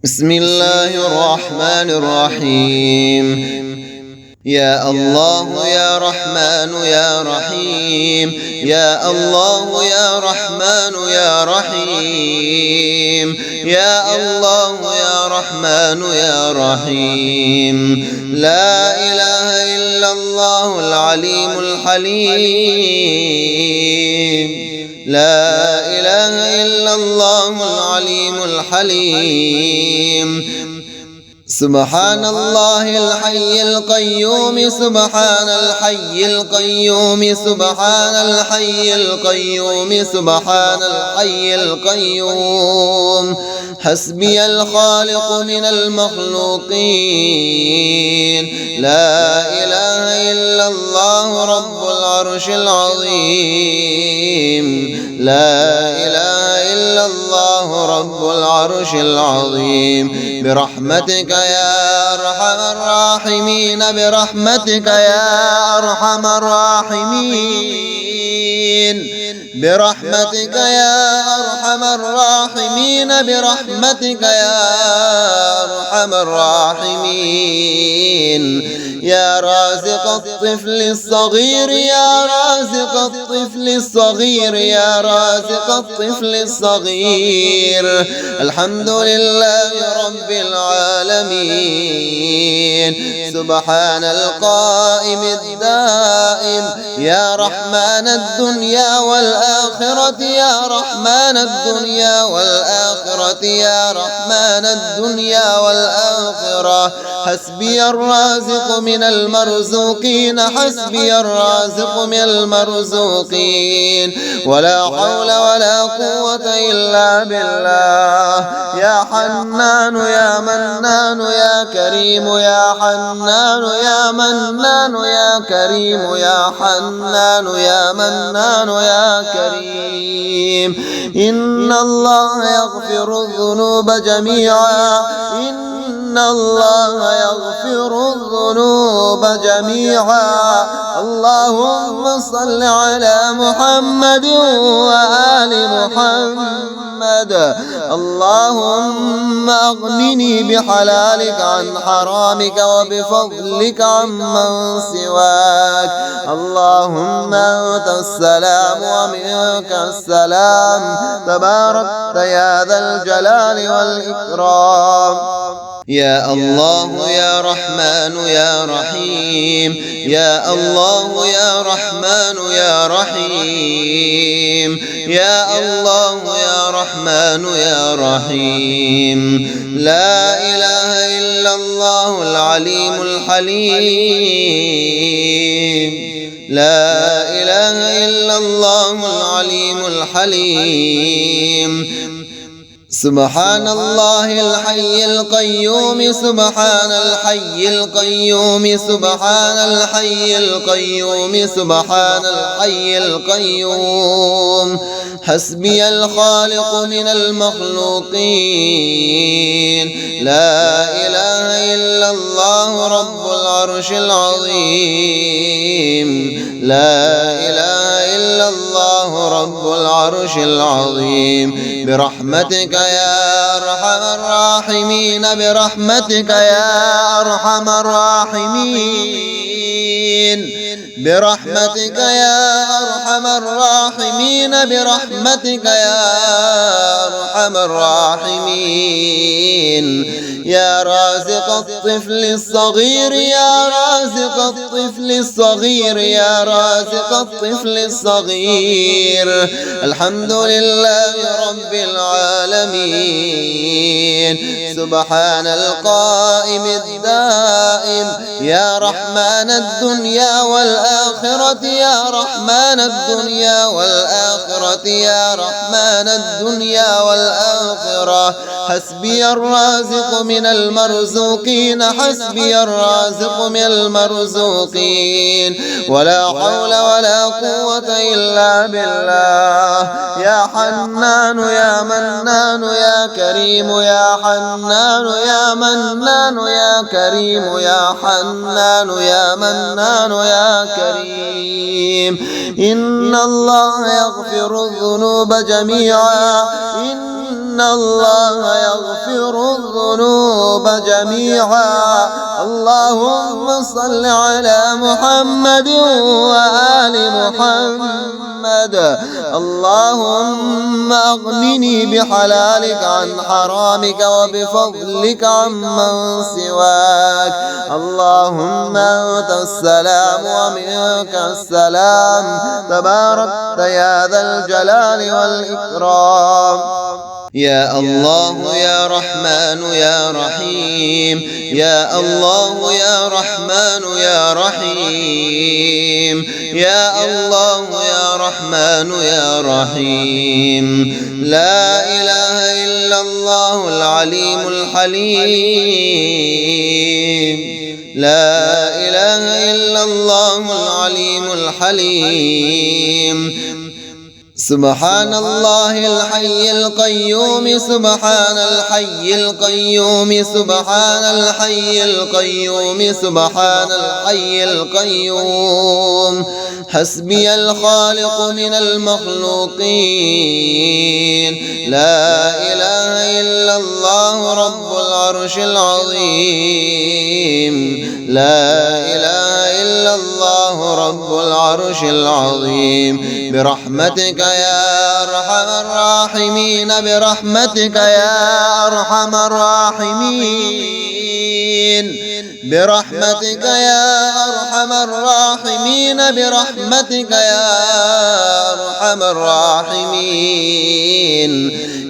بسم الله الرحمن الرحيم. يا الله يا رحمن يا رحيم، يا الله يا رحمن يا رحيم، يا الله يا رحمن يا رحيم. لا إله إلا الله العليم الحليم، لا إله إلا الله العليم الحليم. سبحان الله الحي القيوم، سبحان الحي القيوم، سبحان الحي القيوم، سبحان الحي القيوم. حسبي الخالق من المخلوقين، لا إله إلا الله رب العرش العظيم، لا إله إلا الله رب العرش العظيم. برحمتك يا أرحم الراحمين، برحمتك يا أرحم الراحمين، برحمتك يا أرحم الراحمين، برحمتك يا أرحم الراحمين. يا رازق الطفل الصغير، يا رازق الطفل الصغير، يا رازق الطفل الصغير. الحمد لله رب العالمين. سبحان القائم الدائم، يا رحمن الدنيا والآخرة، يا رحمن الدنيا والآخرة، يا رحمن الدنيا والآخرة. حسبي الرازق من المرزوقين، حسبي الرازق من المرزوقين. ولا حول ولا قوة إلا بالله. يا حنان يا منان يا كريم، يا حنان يا منان يا كريم، يا حنان يا منان يا كريم. إن الله يغفر الذنوب جميعا، إن الله يغفر الذنوب جميعا. اللهم صل على محمد وآل محمد. اللهم أغنني بحلالك عن حرامك وبفضلك عمن سواك. اللهم أنت السلام ومنك السلام، تباركت يا ذا الجلال والإكرام. يا الله يا رحمن يا رحيم، يا الله يا رحمن يا رحيم، يا الله يا رحمن يا رحيم. لا إله إلا الله العليم الحليم، لا إله إلا الله العليم الحليم. سبحان الله الحي القيوم، سبحان الحي القيوم، سبحان الحي القيوم، سبحان الحي القيوم. حسبي الخالق من المخلوقين، لا إله إلا الله رب العرش العظيم، لا إله إلا الله رب العرش العظيم. برحمتك يا أرحم الراحمين، برحمتك يا أرحم الراحمين، برحمتك يا أرحم الراحمين، برحمتك يا أرحم الراحمين. يا رازق الطفل الصغير، يا رازق الطفل الصغير، يا رازق الطفل الصغير. الحمد لله رب العالمين. سبحان القائم الدائم، يا رحمن الدنيا والآخرة، يا رحمن الدنيا والآخرة، يا رحمن الدنيا والآخرة. حسبي الرازق من من المرزوقين حسبي الرازق من المرزوقين ولا حول ولا قوة إلا بالله يا حنان يا منان يا كريم يا حنان يا منان يا كريم يا حنان يا منان يا كريم إن الله يغفر الذنوب جميعا إن الله يغفر الذنوب جميعا اللهم صل على محمد وآل محمد اللهم أغنني بحلالك عن حرامك وبفضلك عمن سواك اللهم أنت السلام ومنك السلام تباركت يا ذا الجلال والإكرام يا الله يا رحمن يا رحيم يا الله يا رحمن يا رحيم يا الله يا رحمن يا رحيم لا إله إلا الله العليم الحليم لا إله إلا الله العليم الحليم سبحان الله الحي القيوم سبحان الحي القيوم سبحان الحي القيوم سبحان الحي القيوم حسبي الخالق من المخلوقين لا إله إلا الله رب العرش العظيم لا إله إلا الله رب العرش العظيم برحمتك يا أرحم الراحمين برحمتك يا أرحم الراحمين برحمتك يا أرحم الراحمين برحمتك يا أرحم الراحمين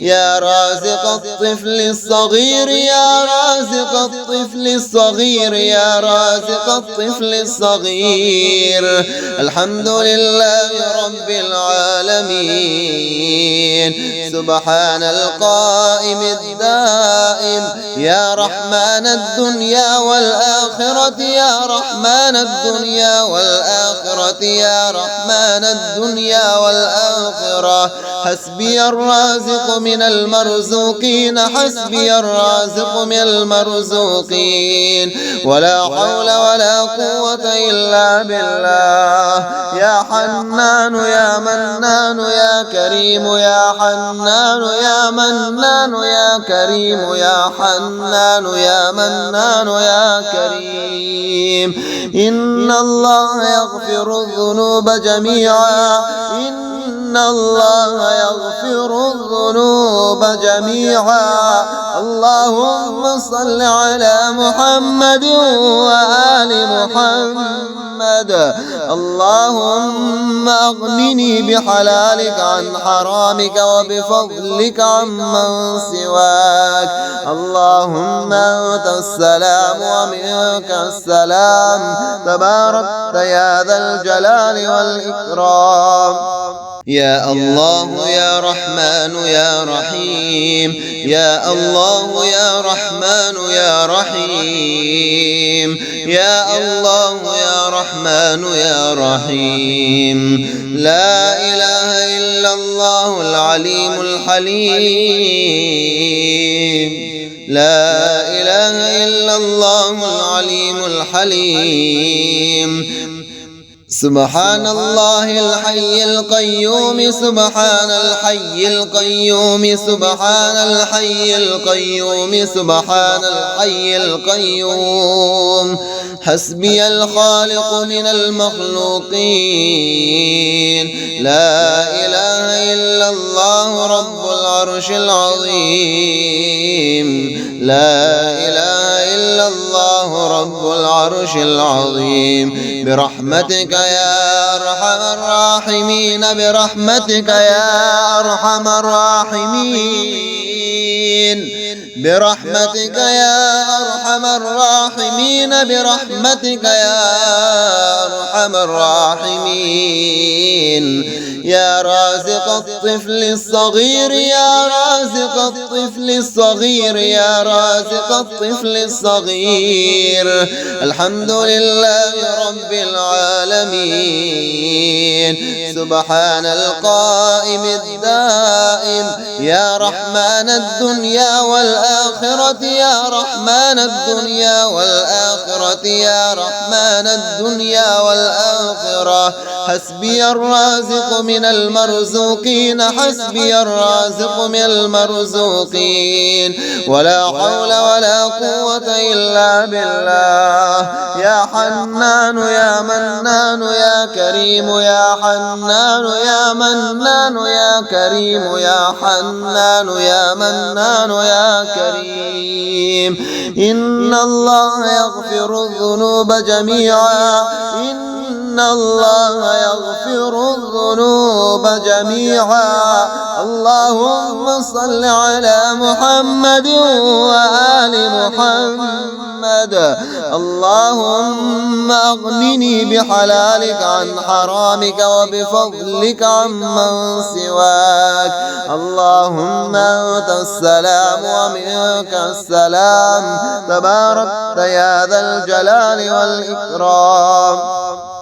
يا رازق الطفل الصغير يا رازق الطفل الصغير يا رازق الطفل الصغير الحمد لله رب العالمين سبحان القائم الدائم يا رحمن الدنيا والآخرة يا رحمن الدنيا والآخرة يا رحمن الدنيا والآخرة حسبي الرازق من المرزوقين حسبي الرازق من المرزوقين ولا حول ولا قوة إلا بالله يا حنان يا منان يا كريم يا حنان يا منان يا كريم يا حنان يا منان يا كريم إن الله يغفر الذنوب جميعا إن الله يغفر الذنوب جميعا اللهم صل على محمد وآل محمد اللهم أغنني بحلالك عن حرامك وبفضلك عمن سواك اللهم أنت السلام ومنك السلام تباركت يا ذا الجلال والإكرام يا الله يا رحمن يا رحيم يا الله يا رحمن يا رحيم يا الله يا رحمن يا رحيم لا إله إلا الله العليم الحليم لا إله إلا الله العليم الحليم سبحان الله الحي القيوم سبحان الحي القيوم سبحان الحي القيوم سبحان الحي القيوم حسبي الخالق من المخلوقين لا إله إلا الله رب العرش العظيم لا إله إلا الله رب العرش العظيم برحمتك يا أرحم الراحمين برحمتك يا أرحم الراحمين برحمتك يا أرحم الراحمين برحمتك يا أرحم الراحمين يا رازق الطفل الصغير يا رازق الطفل الصغير يا رازق الطفل الصغير الحمد لله رب العالمين سبحان القائم الدائم يا رحمن الدنيا والآخرة يا رحمن الدنيا والآخرة يا رحمن الدنيا والآخرة حسبي الرازق من المرزوقين حسبي الرازق من المرزوقين ولا حول ولا قوة إلا بالله يا حنان يا منان يا كريم يا حنان يا منان يا كريم يا حنان يا منان يا كريم إن الله يغفر الذنوب جميعا إن الله يغفر الذنوب جميعا اللهم صل على محمد وآل محمد اللهم أغنني بحلالك عن حرامك وبفضلك عمن سواك اللهم أنت السلام ومنك السلام تباركت يا ذا الجلال والإكرام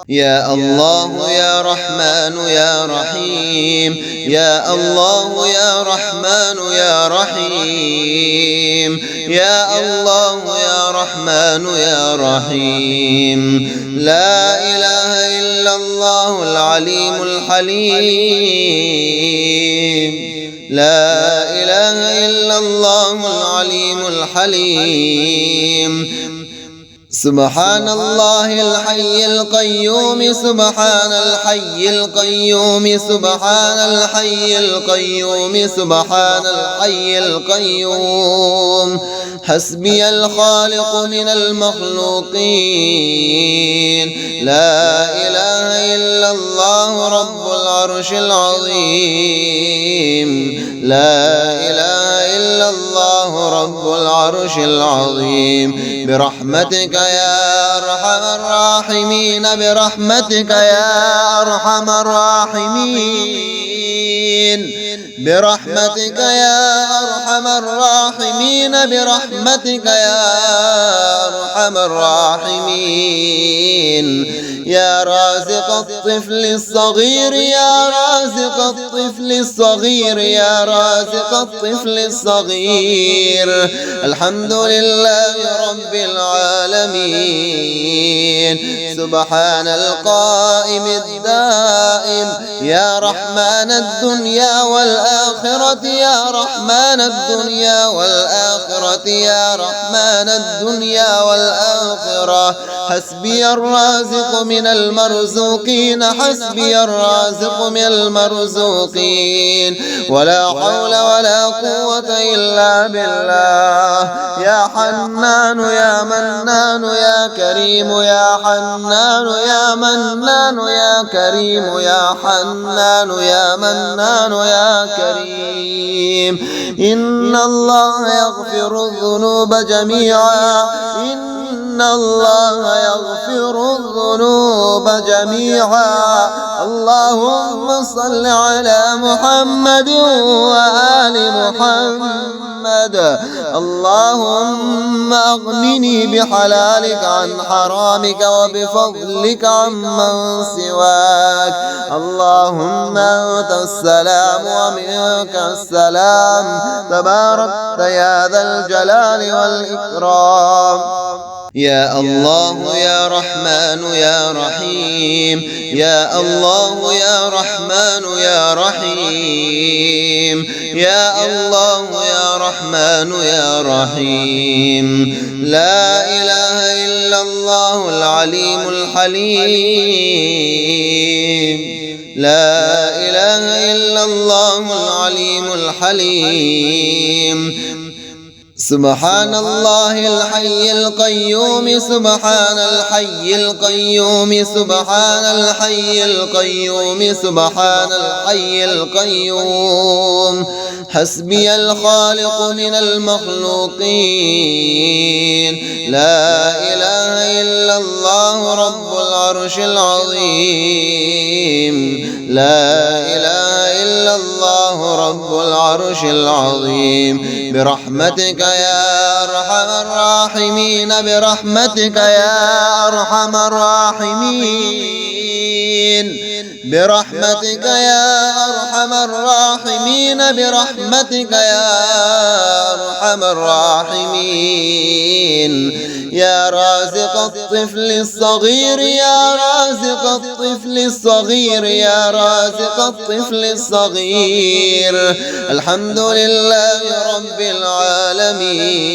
يا الله يا رحمن يا رحيم يا الله يا رحمن يا رحيم يا الله يا رحمن يا رحيم لا إله إلا الله العليم الحليم لا إله إلا الله العليم الحليم سبحان الله الحي القيوم سبحان الحي القيوم سبحان الحي القيوم سبحان الحي القيوم حسبي الخالق من المخلوقين لا إله إلا الله رب العرش العظيم لا إله إلا الله رب العرش العظيم برحمتك يا أرحم الراحمين برحمتك يا أرحم الراحمين برحمتك يا أرحم الراحمين برحمتك يا أرحم الراحمين يا رازق الطفل الصغير يا رازق الطفل الصغير يا رازق الطفل الصغير الحمد لله رب العالمين سبحان القائم الدائم يا رحمن الدنيا والآخرة يا رحمن الدنيا والآخرة يا رحمن الدنيا والآخرة حسبي الرازق من المرزوقين حسبي الرازق من المرزوقين ولا حول ولا قوة إلا بالله يا حنان يا منان يا كريم يا حنان يا منان يا كريم يا حنان يا منان يا كريم إن الله يغفر الذنوب جميعا إن الله يغفر الذنوب جميعا اللهم صل على محمد وآل محمد اللهم أغنني بحلالك عن حرامك وبفضلك عمن سواك اللهم أنت السلام ومنك السلام تباركت يا ذا الجلال والإكرام يا الله يا رحمن يا رحيم يا الله يا رحمن يا رحيم يا الله يا رحمن يا رحيم لا إله إلا الله العليم الحليم لا إله إلا الله العليم الحليم سبحان الله الحي القيوم سبحان الحي القيوم سبحان الحي القيوم سبحان الحي القيوم حسبي الخالق من المخلوقين لا إله إلا الله رب العرش العظيم لا إله إلا الله رب العرش العظيم برحمتك يا أرحم الراحمين برحمتك يا أرحم الراحمين برحمتك يا أرحم الراحمين برحمتك يا أرحم الراحمين يا رازق الطفل الصغير يا رازق الطفل الصغير يا رازق الطفل الصغير الحمد لله رب العالمين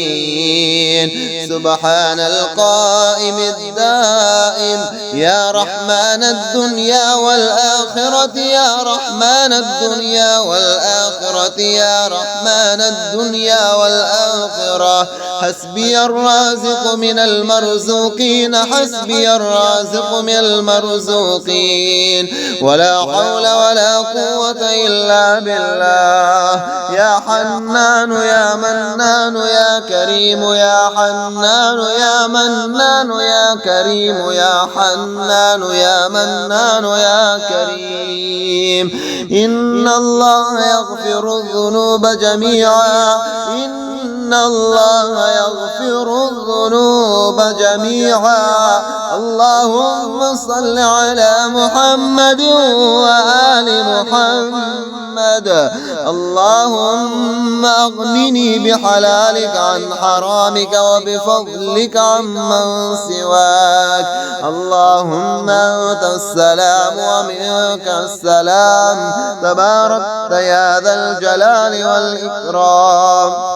سبحان القائم الدائم يا رحمن الدنيا والآخرة يا رحمن الدنيا والآخرة يا رحمن الدنيا والآخرة حسبي الرازق من المرزوقين حسبي الرازق من المرزوقين ولا حول ولا قوة إلا بالله يا حنان يا منان يا كريم يا حنان يا منان يا كريم يا حنان يا منان يا كريم إن الله يغفر الذنوب جميعا إن الله يغفر الذنوب جميعا اللهم صل على محمد وآل محمد اللهم أغنني بحلالك عن حرامك وبفضلك عمن سواك اللهم أنت السلام ومنك السلام تباركت يا ذا الجلال والإكرام